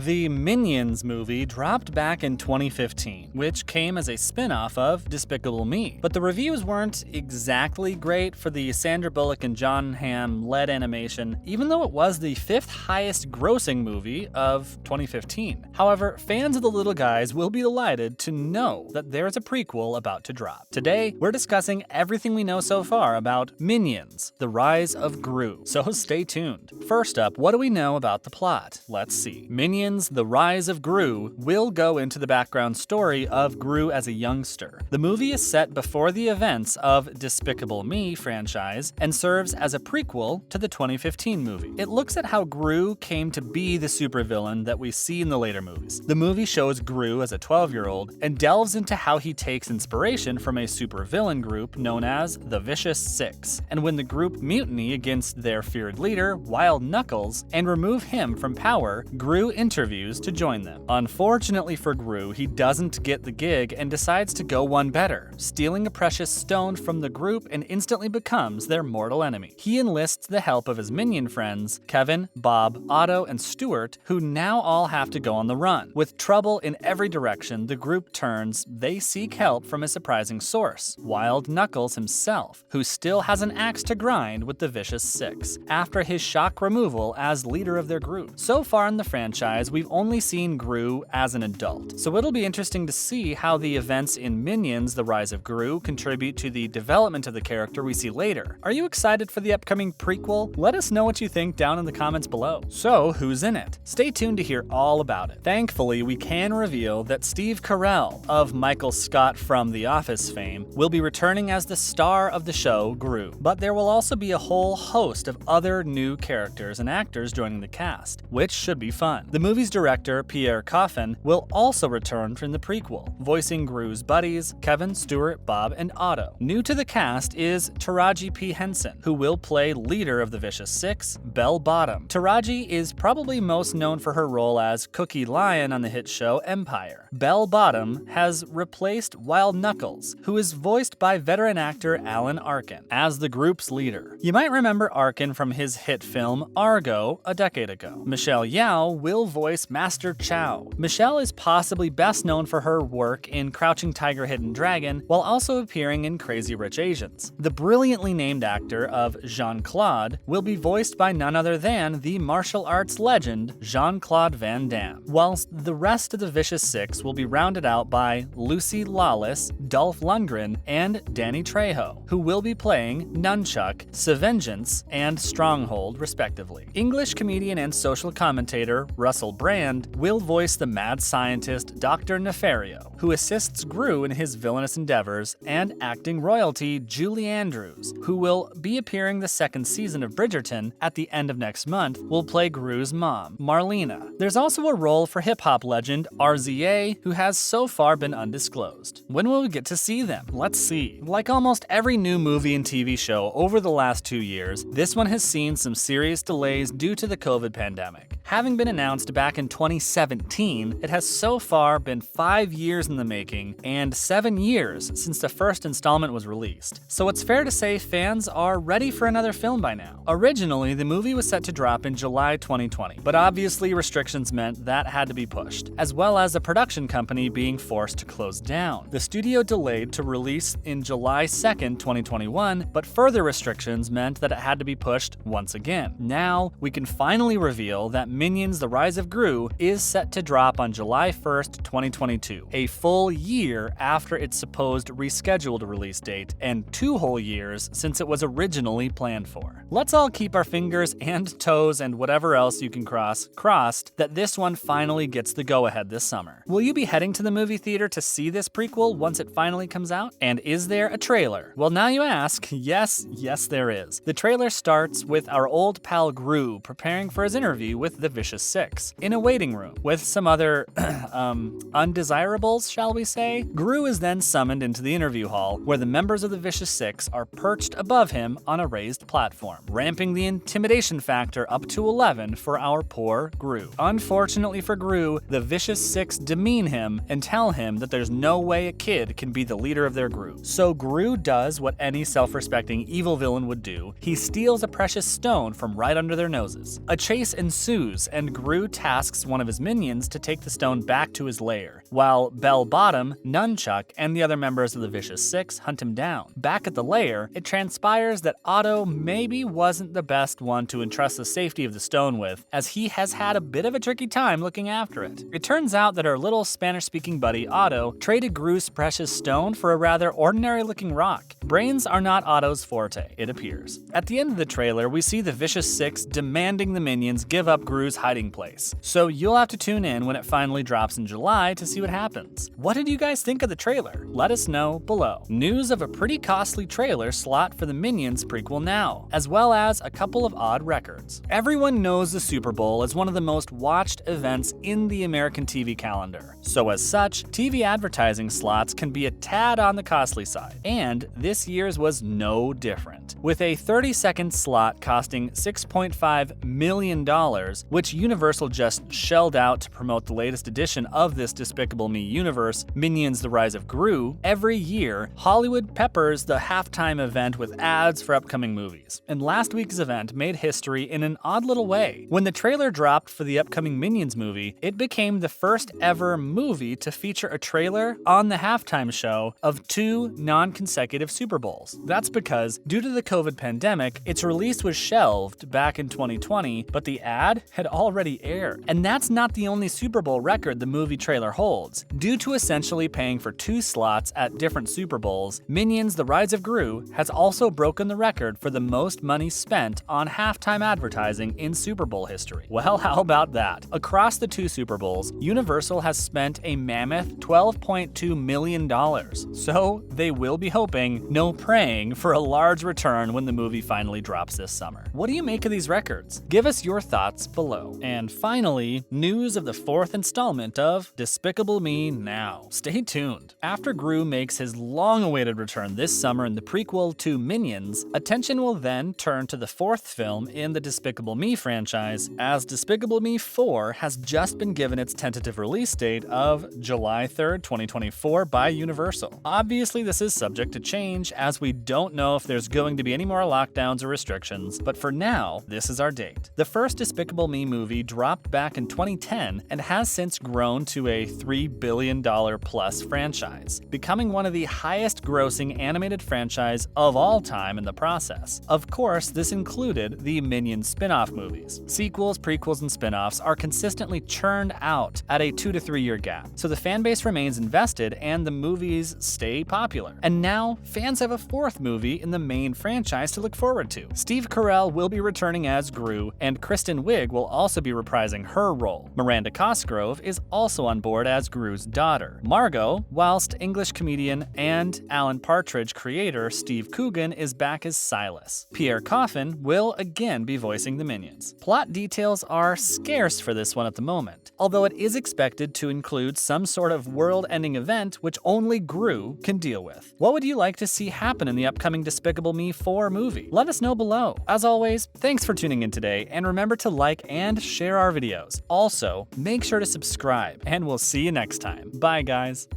The Minions movie dropped back in 2015, which came as a spin-off of Despicable Me. But the reviews weren't exactly great for the Sandra Bullock and John Hamm-led animation, even though it was the 5th highest grossing movie of 2015. However, fans of the little guys will be delighted to know that there's a prequel about to drop. Today, we're discussing everything we know so far about Minions, the Rise of Gru, so stay tuned. First up, what do we know about the plot? Let's see. Minions, the Rise of Gru will go into the background story of Gru as a youngster. The movie is set before the events of Despicable Me franchise and serves as a prequel to the 2015 movie. It looks at how Gru came to be the supervillain that we see in the later movies. The movie shows Gru as a 12-year-old and delves into how he takes inspiration from a supervillain group known as the Vicious Six, and when the group mutiny against their feared leader, Wild Knuckles, and remove him from power, Gru interviews to join them. Unfortunately for Gru, he doesn't get the gig and decides to go one better, stealing a precious stone from the group and instantly becomes their mortal enemy. He enlists the help of his minion friends, Kevin, Bob, Otto, and Stuart, who now all have to go on the run. With trouble in every direction the group turns, they seek help from a surprising source, Wild Knuckles himself, who still has an axe to grind with the Vicious Six, after his shock removal as leader of their group. So far in the franchise, we've only seen Gru as an adult, so it'll be interesting to see how the events in Minions, the Rise of Gru, contribute to the development of the character we see later. Are you excited for the upcoming prequel? Let us know what you think down in the comments below. So, who's in it? Stay tuned to hear all about it. Thankfully, we can reveal that Steve Carell, of Michael Scott from The Office fame, will be returning as the star of the show Gru. But there will also be a whole host of other new characters and actors joining the cast, which should be fun. The movie's director, Pierre Coffin, will also return from the prequel, voicing Gru's buddies, Kevin, Stuart, Bob, and Otto. New to the cast is Taraji P. Henson, who will play leader of the Vicious Six, Bell Bottom. Taraji is probably most known for her role as Cookie Lion on the hit show Empire. Bell Bottom has replaced Wild Knuckles, who is voiced by veteran actor Alan Arkin, as the group's leader. You might remember Arkin from his hit film Argo a decade ago. Michelle Yeoh will voice Master Chow. Michelle is possibly best known for her work in Crouching Tiger, Hidden Dragon, while also appearing in Crazy Rich Asians. The brilliantly named actor of Jean-Claude will be voiced by none other than the martial arts legend Jean-Claude Van Damme, whilst the rest of the Vicious Six will be rounded out by Lucy Lawless, Dolph Lundgren, and Danny Trejo, who will be playing Nunchuck, Sevengeance, and Stronghold, respectively. English comedian and social commentator Russell Brand will voice the mad scientist Dr. Nefario, who assists Gru in his villainous endeavors, and acting royalty Julie Andrews, who will be appearing the second season of Bridgerton at the end of next month, will play Gru's mom, Marlena. There's also a role for hip-hop legend RZA, who has so far been undisclosed. When will we get to see them? Let's see. Like almost every new movie and TV show over the last 2 years, this one has seen some serious delays due to the COVID pandemic. Having been announced back in 2017, it has so far been 5 years in the making and 7 years since the first installment was released. So it's fair to say fans are ready for another film by now. Originally, the movie was set to drop in July 2020, but obviously restrictions meant that had to be pushed, as well as the production company being forced to close down. The studio delayed to release in July 2nd, 2021, but further restrictions meant that it had to be pushed once again. Now, we can finally reveal that Minions: The Rise of Gru is set to drop on July 1st, 2022, a full year after its supposed rescheduled release date, and 2 whole years since it was originally planned for. Let's all keep our fingers and toes and whatever else you can crossed that this one finally gets the go-ahead this summer. Will you be heading to the movie theater to see this prequel once it finally comes out? And is there a trailer? Well, now you ask. Yes, there is. The trailer starts with our old pal Gru preparing for his interview with the Vicious Six in a waiting room with some other undesirables, shall we say? Gru is then summoned into the interview hall where the members of the Vicious Six are perched above him on a raised platform, ramping the intimidation factor up to 11 for our poor Gru. Unfortunately for Gru, the Vicious Six demean him and tell him that there's no way a kid can be the leader of their group. So Gru does what any self-respecting evil villain would do. He steals a precious stone from right under their noses. A chase ensues and Gru tasks one of his minions to take the stone back to his lair, while Bell Bottom, Nunchuck, and the other members of the Vicious Six hunt him down. Back at the lair, it transpires that Otto maybe wasn't the best one to entrust the safety of the stone with, as he has had a bit of a tricky time looking after it. It turns out that our little Spanish-speaking buddy Otto traded Gru's precious stone for a rather ordinary-looking rock. Brains are not Otto's forte, it appears. At the end of the trailer, we see the Vicious Six demanding the minions give up Gru's hiding place. So you'll have to tune in when it finally drops in July to see what happens. What did you guys think of the trailer? Let us know below. News of a pretty costly trailer slot for the Minions prequel now, as well as a couple of odd records. Everyone knows the Super Bowl as one of the most watched events in the American TV calendar. So as such, TV advertising slots can be a tad on the costly side. And this year's was no different, with a 30-second slot costing $6.5 million, which Universal just shelled out to promote the latest edition of this Despicable Me universe, Minions: The Rise of Gru. Every year, Hollywood peppers the halftime event with ads for upcoming movies. And last week's event made history in an odd little way. When the trailer dropped for the upcoming Minions movie, it became the first ever movie to feature a trailer on the halftime show of 2 non-consecutive Super Bowls. That's because, due to the COVID pandemic, its release was shelved back in 2020, but the ad had already aired. And that's not the only Super Bowl record the movie trailer holds. Due to essentially paying for 2 slots at different Super Bowls, Minions: The Rise of Gru has also broken the record for the most money spent on halftime advertising in Super Bowl history. Well, how about that? Across the 2 Super Bowls, Universal has spent a mammoth $12.2 million. So they will be hoping, no praying, for a large return when the movie finally drops this summer. What do you make of these records? Give us your thoughts below. And finally, news of the 4th installment of Despicable Me Now. Stay tuned. After Gru makes his long-awaited return this summer in the prequel to Minions, attention will then turn to the 4th film in the Despicable Me franchise, as Despicable Me 4 has just been given its tentative release date of July 3rd, 2024 by Universal. Obviously, this is subject to change, as we don't know if there's going to be any more lockdowns or restrictions, but for now, this is our date. The first Despicable Me movie dropped back in 2010 and has since grown to a $3 billion plus franchise, becoming one of the highest grossing animated franchise of all time in the process. Of course, this included the Minions spin-off movies. Sequels, prequels, and spin-offs are consistently churned out at a 2 to 3 year gap, so the fanbase remains invested and the movies stay popular. And now, fans have a 4th movie in the main franchise to look forward to. Steve Carell will be returning as Gru, and Kristen Wiig will also be reprising her role. Miranda Cosgrove is also on board as Gru's daughter. Margot, whilst English comedian and Alan Partridge creator Steve Coogan is back as Silas. Pierre Coffin will again be voicing the Minions. Plot details are scarce for this one at the moment, although it is expected to include some sort of world-ending event which only Gru can deal with. What would you like to see happen in the upcoming Despicable Me 4 movie? Let us know below. As always, thanks for tuning in today, and remember to like and share our videos. Also, make sure to subscribe, and we'll see you next time. Bye, guys.